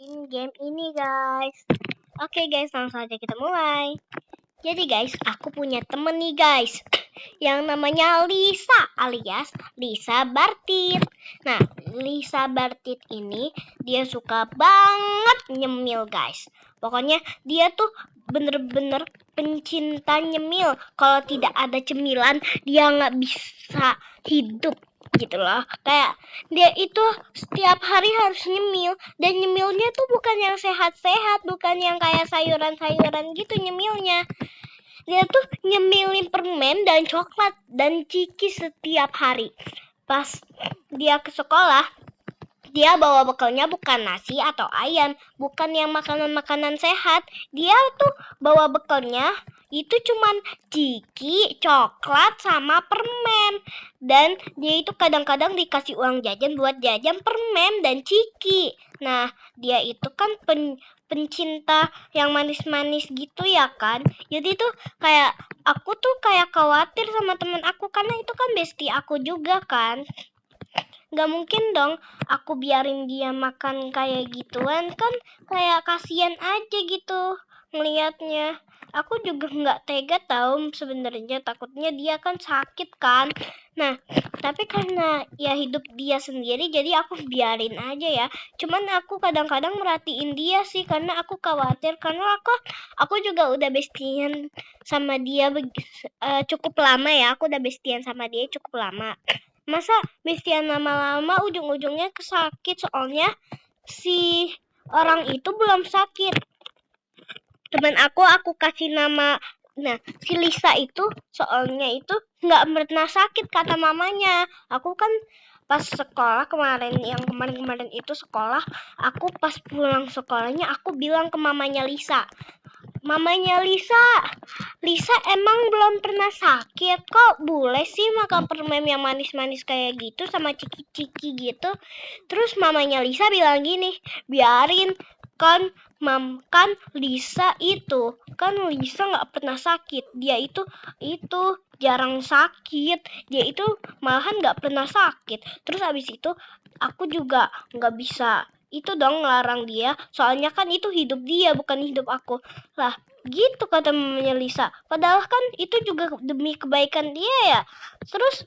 in game ini guys. Oke guys, langsung saja kita mulai. Jadi guys, aku punya temen nih guys, yang namanya Lisa alias Lisa Bartit. Nah, Lisa Bartit ini dia suka banget nyemil guys. Pokoknya dia tuh bener-bener pencinta nyemil. Kalau tidak ada cemilan dia nggak bisa hidup gitu loh. Kayak dia itu setiap hari harus nyemil, dan nyemilnya tuh bukan yang sehat-sehat, bukan yang kayak sayuran-sayuran gitu nyemilnya. Dia tuh nyemilin permen dan coklat dan ciki setiap hari. Pas dia ke sekolah, dia bawa bekalnya bukan nasi atau ayam, bukan yang makanan-makanan sehat. Dia tuh bawa bekalnya itu cuman ciki, coklat, sama permen. Dan dia itu kadang-kadang dikasih uang jajan buat jajan permen dan ciki. Nah, dia itu kan pencinta yang manis-manis gitu ya kan. Jadi tuh kayak aku tuh kayak khawatir sama temen aku, karena itu kan bestie aku juga kan. Gak mungkin dong aku biarin dia makan kayak gituan, kan kayak kasihan aja gitu ngelihatnya. Aku juga nggak tega tahu sebenarnya, takutnya dia kan sakit kan. Nah, tapi karena ya hidup dia sendiri, jadi aku biarin aja ya. Cuman aku kadang-kadang merhatiin dia sih, karena aku khawatir, karena aku juga udah bestian sama dia cukup lama ya. Aku udah bestian sama dia cukup lama. Masa bestian lama-lama ujung-ujungnya kesakit, soalnya si orang itu belum sakit. Teman aku kasih nama, nah si Lisa itu soalnya itu nggak pernah sakit kata mamanya. Aku kan pas sekolah kemarin itu sekolah, aku pas pulang sekolahnya aku bilang ke mamanya Lisa, mamanya Lisa emang belum pernah sakit, kok boleh sih makan permen yang manis-manis kayak gitu sama ciki-ciki gitu. Terus mamanya Lisa bilang gini, biarin kan Lisa nggak pernah sakit, dia itu jarang sakit, dia itu malahan nggak pernah sakit. Terus abis itu aku juga nggak bisa itu dong ngelarang dia, soalnya kan itu hidup dia bukan hidup aku lah, gitu kata mamanya Lisa. Padahal kan itu juga demi kebaikan dia ya. Terus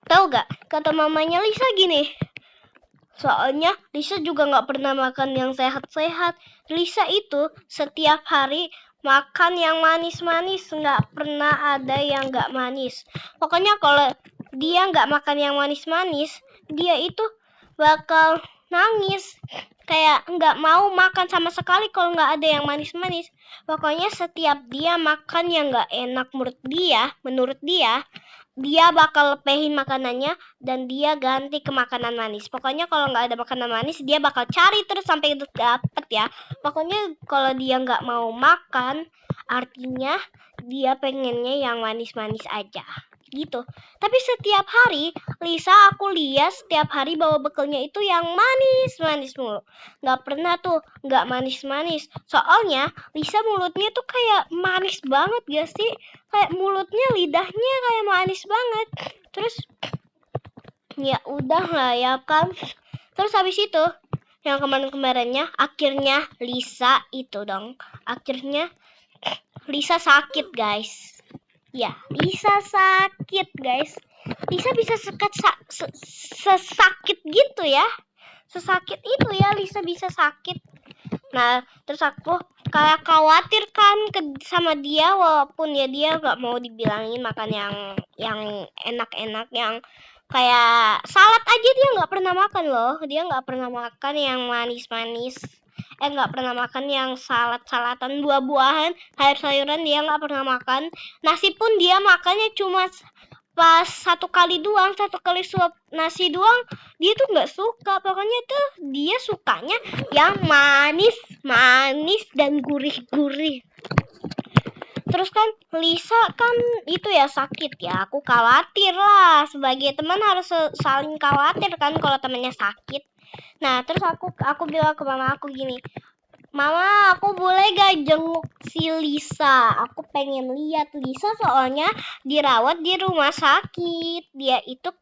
tahu gak kata mamanya Lisa gini, soalnya Lisa juga gak pernah makan yang sehat-sehat. Lisa itu setiap hari makan yang manis-manis, gak pernah ada yang gak manis. Pokoknya kalau dia gak makan yang manis-manis, dia itu bakal nangis, kayak nggak mau makan sama sekali kalau nggak ada yang manis-manis. Pokoknya setiap dia makan yang nggak enak menurut dia bakal lepehin makanannya dan dia ganti ke makanan manis. Pokoknya kalau nggak ada makanan manis, dia bakal cari terus sampai dapet ya. Pokoknya kalau dia nggak mau makan, artinya dia pengennya yang manis-manis aja gitu. Tapi setiap hari Lisa aku lihat setiap hari bawa bekalnya itu yang manis mulu. Nggak pernah tuh nggak manis-manis. Soalnya Lisa mulutnya tuh kayak manis banget gak sih? Kayak mulutnya, lidahnya kayak manis banget. Terus ya udah lah ya kan. Terus habis itu yang kemarin-kemarinnya akhirnya Lisa sakit guys. Ya, Lisa sakit guys. Lisa bisa sesakit gitu ya. Sesakit itu ya Lisa bisa sakit. Nah, terus aku kayak khawatir kan sama dia, walaupun ya dia gak mau dibilangin makan yang enak-enak, yang kayak salad aja dia gak pernah makan loh. Dia gak pernah makan yang manis-manis. Nggak pernah makan yang salad-saladan, buah-buahan, sayur-sayuran dia nggak pernah makan. Nasi pun dia makannya cuma pas satu kali suap nasi doang. Dia tuh nggak suka. Pokoknya tuh dia sukanya yang manis dan gurih-gurih. Terus kan Lisa kan itu ya sakit ya. Aku khawatir lah. Sebagai teman harus saling khawatir kan kalau temannya sakit. Nah, terus aku bilang ke mama aku gini, Mama, aku boleh gak jenguk si Lisa? Aku pengen lihat Lisa, soalnya dirawat di rumah sakit. Dia itu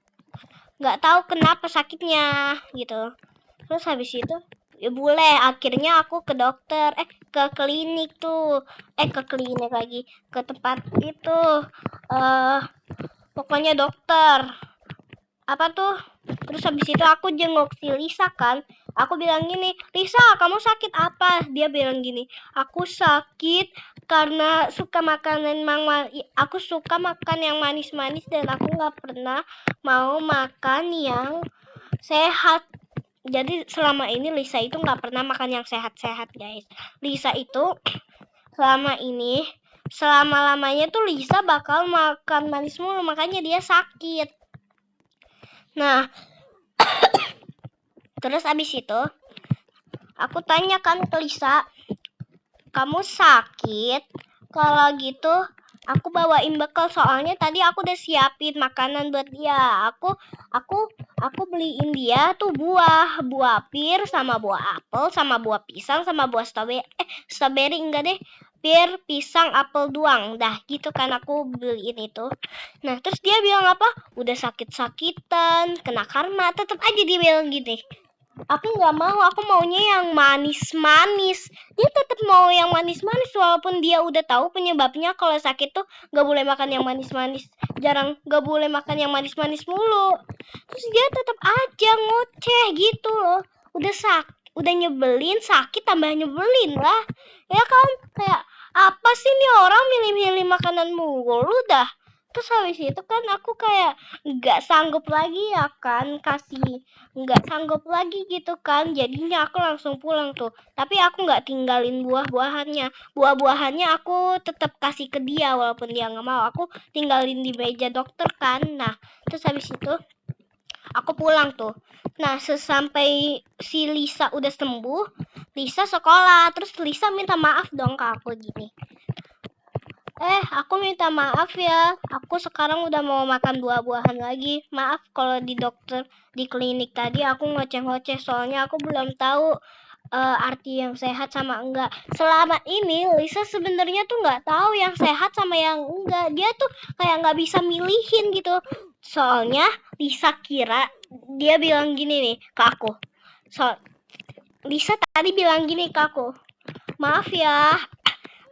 gak tahu kenapa sakitnya gitu. Terus habis itu ya boleh. Akhirnya aku ke dokter, ke klinik tuh, ke klinik lagi, ke tempat itu, pokoknya dokter. Apa tuh? Terus habis itu aku jenguk si Lisa kan. Aku bilang gini, Lisa, kamu sakit apa? Dia bilang gini, aku sakit karena aku suka makan yang manis-manis dan aku nggak pernah mau makan yang sehat. Jadi selama ini Lisa itu nggak pernah makan yang sehat-sehat, guys. Lisa itu selama-lamanya tuh Lisa bakal makan manis mulu, makanya dia sakit. Nah, terus abis itu aku tanyakan ke Lisa, kamu sakit? Kalau gitu aku bawain bekal, soalnya tadi aku udah siapin makanan buat dia. Aku beliin dia tuh buah pir sama buah apel sama buah pisang sama buah strawberry enggak deh. Pir, pisang, apel doang. Dah gitu kan aku beliin itu. Nah, terus dia bilang apa? Udah sakit-sakitan, kena karma. Tetap aja dia bilang gini. Aku nggak mau, aku maunya yang manis-manis. Dia tetap mau yang manis-manis walaupun dia udah tahu penyebabnya kalau sakit tuh nggak boleh makan yang manis-manis. Nggak boleh makan yang manis-manis mulu. Terus dia tetap aja ngoceh gitu loh. Udah nyebelin, sakit tambah nyebelin lah. Ya kan, kayak apa sih nih orang milih-milih makanan mulu dah. Terus habis itu kan aku kayak nggak sanggup lagi ya kan, nggak sanggup lagi gitu kan, jadinya aku langsung pulang tuh. Tapi aku nggak tinggalin buah-buahannya aku tetap kasih ke dia walaupun dia nggak mau. Aku tinggalin di meja dokter kan. Nah, terus habis itu aku pulang tuh. Nah, sesampai si Lisa udah sembuh, Lisa sekolah. Terus Lisa minta maaf dong ke aku gini. Aku minta maaf ya. Aku sekarang udah mau makan buah-buahan lagi. Maaf kalau di klinik tadi aku ngoceh-ngoceh. Soalnya aku belum tahu arti yang sehat sama enggak. Selama ini Lisa sebenarnya tuh nggak tahu yang sehat sama yang enggak. Dia tuh kayak nggak bisa milihin gitu. Soalnya Lisa kira, dia bilang gini nih ke aku. Lisa tadi bilang gini ke aku. Maaf ya,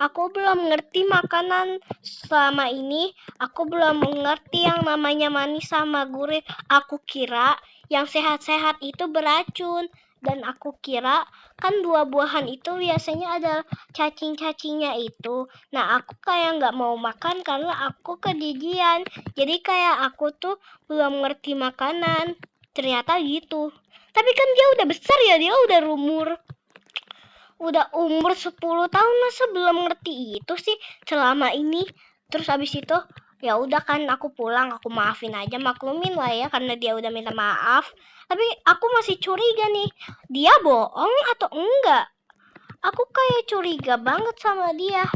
aku belum ngerti makanan selama ini. Aku belum mengerti yang namanya manis sama gurih. Aku kira yang sehat-sehat itu beracun. Dan aku kira kan buah-buahan itu biasanya ada cacing-cacingnya itu. Nah, aku kayak nggak mau makan karena aku kegigihan. Jadi kayak aku tuh belum ngerti makanan. Ternyata gitu. Tapi kan dia udah besar ya, dia udah umur 10 tahun, masa belum ngerti itu sih selama ini. Terus abis itu ya udah kan aku pulang, aku maafin aja, maklumin lah ya karena dia udah minta maaf. Tapi aku masih curiga nih, dia bohong atau enggak. Aku kayak curiga banget sama dia.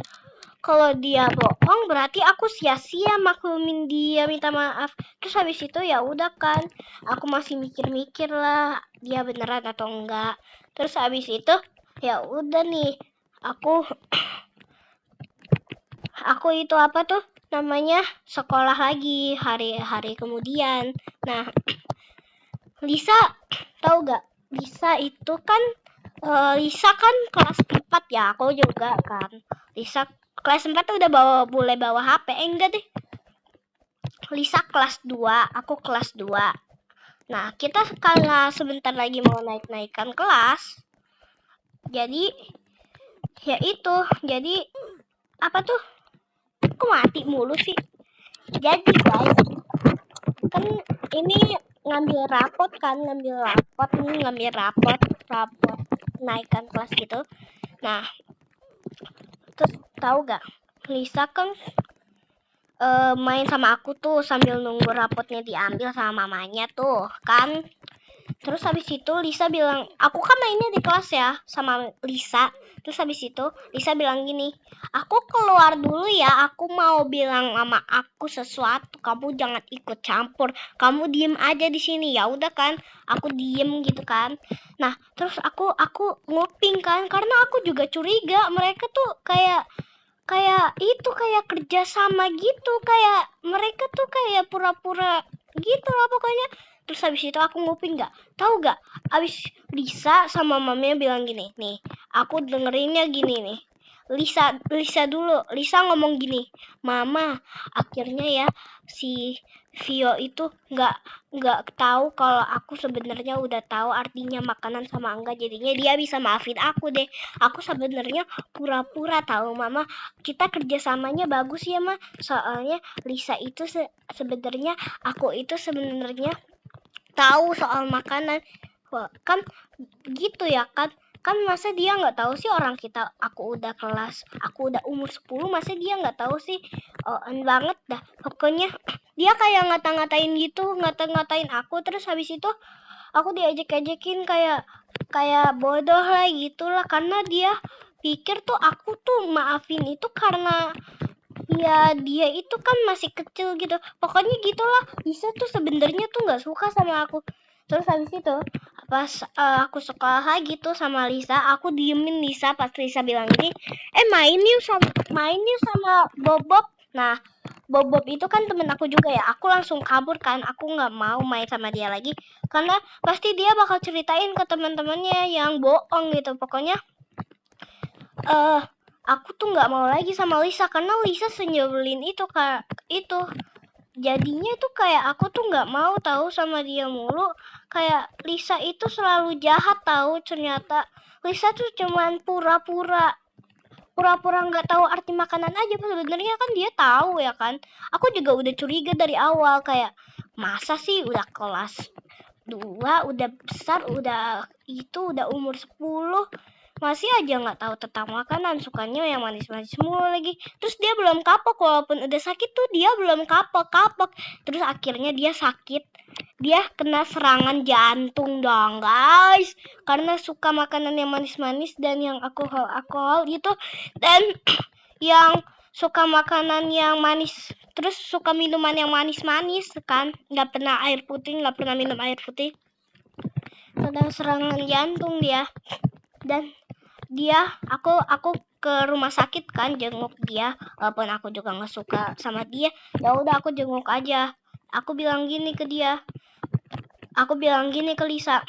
Kalau dia bohong berarti aku sia-sia maklumin dia minta maaf. Terus habis itu ya udah kan, aku masih mikir-mikir lah dia beneran atau enggak. Terus habis itu ya udah nih, aku itu apa tuh namanya, sekolah lagi hari kemudian. Nah, Lisa tahu gak? Lisa kan kelas 4 ya, aku juga kan. Lisa kelas 4 tuh udah boleh bawa HP. Enggak deh. Lisa kelas 2, aku kelas 2. Nah, kita karena sebentar lagi mau naik-naikan kelas. Jadi ya itu, jadi apa tuh? Kok mati mulu sih? Jadi guys, kan ini ngambil rapot naikkan kelas gitu. Nah, terus tahu gak, Lisa kan main sama aku tuh sambil nunggu rapotnya diambil sama mamanya tuh kan. Terus habis itu Lisa bilang, aku kan mainnya di kelas ya sama Lisa. Terus habis itu Lisa bilang gini, aku keluar dulu ya, aku mau bilang sama aku sesuatu, kamu jangan ikut campur, kamu diem aja di sini. Ya udah kan, aku diem gitu kan. Nah, terus aku nguping kan, karena aku juga curiga mereka tuh kayak kerja sama gitu, kayak mereka tuh kayak pura-pura gitu lah pokoknya. Terus habis itu aku nguping nggak, tahu nggak? Abis Lisa sama mamanya bilang gini, nih, aku dengerinnya gini nih. Lisa dulu, Lisa ngomong gini, Mama, akhirnya ya si Vio itu nggak tahu kalau aku sebenarnya udah tahu artinya makanan sama enggak, jadinya dia bisa maafin aku deh. Aku sebenarnya pura-pura tahu Mama, kita kerjasamanya bagus ya Ma, soalnya Lisa itu sebenarnya aku itu sebenarnya tahu soal makanan. Wah, kan gitu ya kan masa dia nggak tahu sih, orang kita aku udah umur 10, masa dia nggak tahu sih. Banget dah pokoknya. Dia kayak ngata-ngatain gitu, ngata-ngatain aku, terus habis itu aku diajak-ajakin kayak bodoh lah gitulah, karena dia pikir tuh aku tuh maafin itu karena ya dia itu kan masih kecil gitu. Pokoknya gitulah, Lisa tuh sebenarnya tuh nggak suka sama aku. Terus habis itu pas aku sekolah lagi tuh sama Lisa, aku diemin Lisa pas Lisa bilang gini, main yuk sama Bobob. Nah, Bobob itu kan temen aku juga ya. Aku langsung kabur kan, aku nggak mau main sama dia lagi karena pasti dia bakal ceritain ke teman-temannya yang bohong gitu. Pokoknya aku tuh nggak mau lagi sama Lisa karena Lisa senyebelin itu kak itu. Jadinya tuh kayak aku tuh nggak mau tahu sama dia mulu. Kayak Lisa itu selalu jahat tahu, ternyata Lisa tuh cuman pura-pura nggak tahu arti makanan aja, sebenarnya kan dia tahu ya kan. Aku juga udah curiga dari awal, kayak masa sih udah kelas 2, udah besar, udah umur 10 masih aja nggak tahu tentang makanan, sukanya yang manis-manis mulu lagi. Terus dia belum kapok, walaupun udah sakit tuh dia belum kapok. Terus akhirnya dia sakit, dia kena serangan jantung dong guys, karena suka makanan yang manis-manis dan yang alkohol gitu. Dan yang suka makanan yang manis, terus suka minuman yang manis-manis kan, nggak pernah minum air putih, sedang serangan jantung dia. Dan aku ke rumah sakit kan, jenguk dia, walaupun aku juga nggak suka sama dia. Ya udah aku jenguk aja. Aku bilang gini ke Lisa,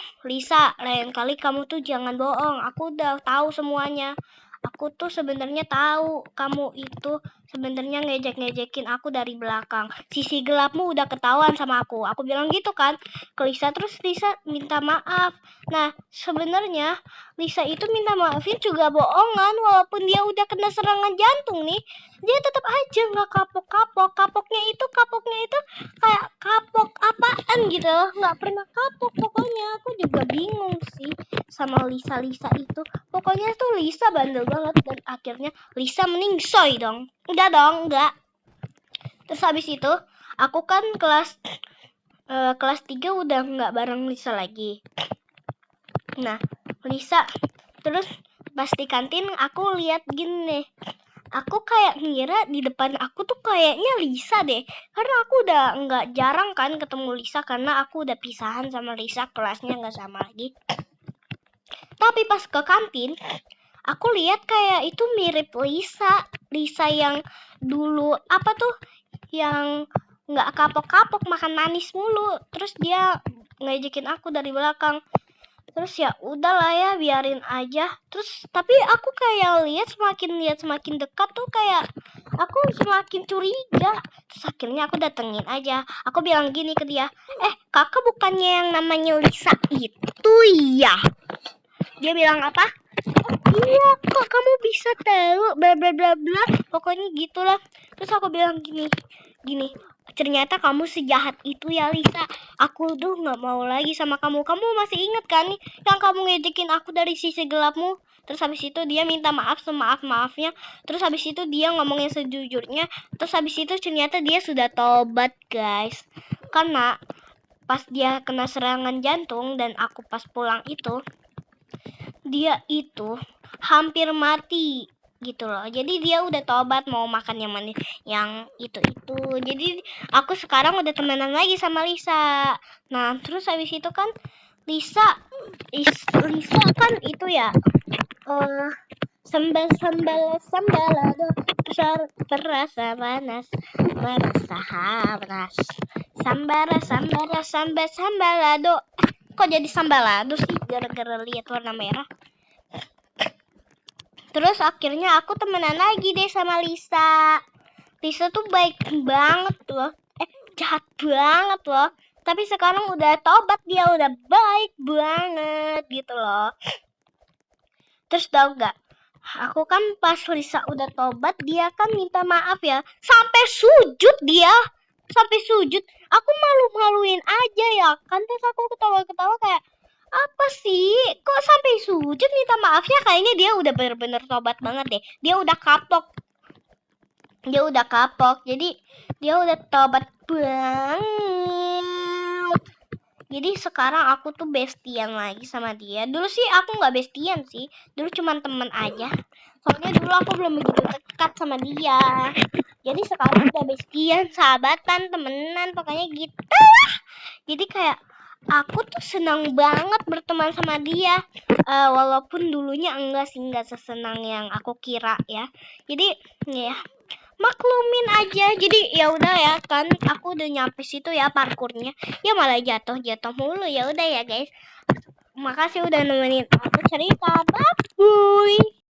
lain kali kamu tuh jangan bohong, aku udah tahu semuanya. Aku tuh sebenarnya tahu kamu itu sebenarnya ngejek-ngejekin aku dari belakang. Sisi gelapmu udah ketahuan sama aku. Aku bilang gitu kan ke Lisa, terus Lisa minta maaf. Nah, sebenarnya Lisa itu minta maafin juga bohongan, walaupun dia udah kena serangan jantung nih. Dia tetap aja nggak kapok. Kapoknya itu kayak kapok apaan gitu, nggak pernah kapok. Pokoknya aku juga bingung sih sama Lisa itu. Pokoknya tuh Lisa bandel banget, dan akhirnya Lisa meningsoy dong. Enggak. Terus habis itu aku kan kelas 3 udah nggak bareng Lisa lagi. Nah, Lisa terus pas di kantin aku lihat gini nih. Aku kayak ngira di depan aku tuh kayaknya Lisa deh. Karena aku udah nggak jarang kan ketemu Lisa, karena aku udah pisahan sama Lisa, kelasnya nggak sama lagi. Tapi pas ke kantin, aku lihat kayak itu mirip Lisa yang dulu yang nggak kapok makan manis mulu. Terus dia ngejekin aku dari belakang. Terus ya udahlah ya, biarin aja. Terus tapi aku kayak lihat semakin dekat tuh kayak aku semakin curiga. Terus akhirnya aku datengin aja. Aku bilang gini ke dia, kakak bukannya yang namanya Lisa itu ya? Dia bilang apa? Iya, kok kamu bisa tahu bla bla bla bla. Pokoknya gitulah. Terus aku bilang gini. Ternyata kamu sejahat itu ya Lisa. Aku tuh nggak mau lagi sama kamu. Kamu masih ingat kan nih yang kamu ngejekin aku dari sisi gelapmu? Terus habis itu dia minta maaf semaaf-maafnya. Terus habis itu dia ngomongnya sejujurnya. Terus habis itu ternyata dia sudah tobat guys. Karena pas dia kena serangan jantung dan aku pas pulang itu, dia itu hampir mati gitu loh. Jadi dia udah tobat mau makan yang manis, yang itu. Jadi aku sekarang udah temenan lagi sama Lisa. Nah, terus habis itu kan Lisa kan itu ya sambal terasa panas, merasa panas, Sambara, sambara, sambalado. Kok jadi sambalado sih? Gara-gara lihat warna merah. Terus akhirnya aku temenan lagi deh sama Lisa. Lisa tuh baik banget loh. Jahat banget loh. Tapi sekarang udah tobat, dia udah baik banget gitu loh. Terus tau gak? Aku kan pas Lisa udah tobat, dia kan minta maaf ya. Sampai sujud dia. Sampai sujud. Aku malu-maluin aja ya kan. Terus aku ketawa-ketawa kayak, apa sih? Kok sampai sujud minta maafnya? Kayaknya dia udah bener-bener tobat banget deh. Dia udah kapok. Jadi dia udah tobat banget. Jadi sekarang aku tuh bestian lagi sama dia. Dulu sih aku nggak bestian sih. Dulu cuma teman aja. Soalnya dulu aku belum begitu dekat sama dia. Jadi sekarang udah bestian, sahabatan, temenan, pokoknya gitu. Jadi kayak aku tuh senang banget berteman sama dia. Walaupun dulunya enggak sesenang yang aku kira ya. Jadi ya maklumin aja. Jadi ya udah ya kan, aku udah nyampe situ ya parkurnya. Ya malah jatuh mulu. Ya udah ya guys. Makasih udah nemenin aku cerita. Bye.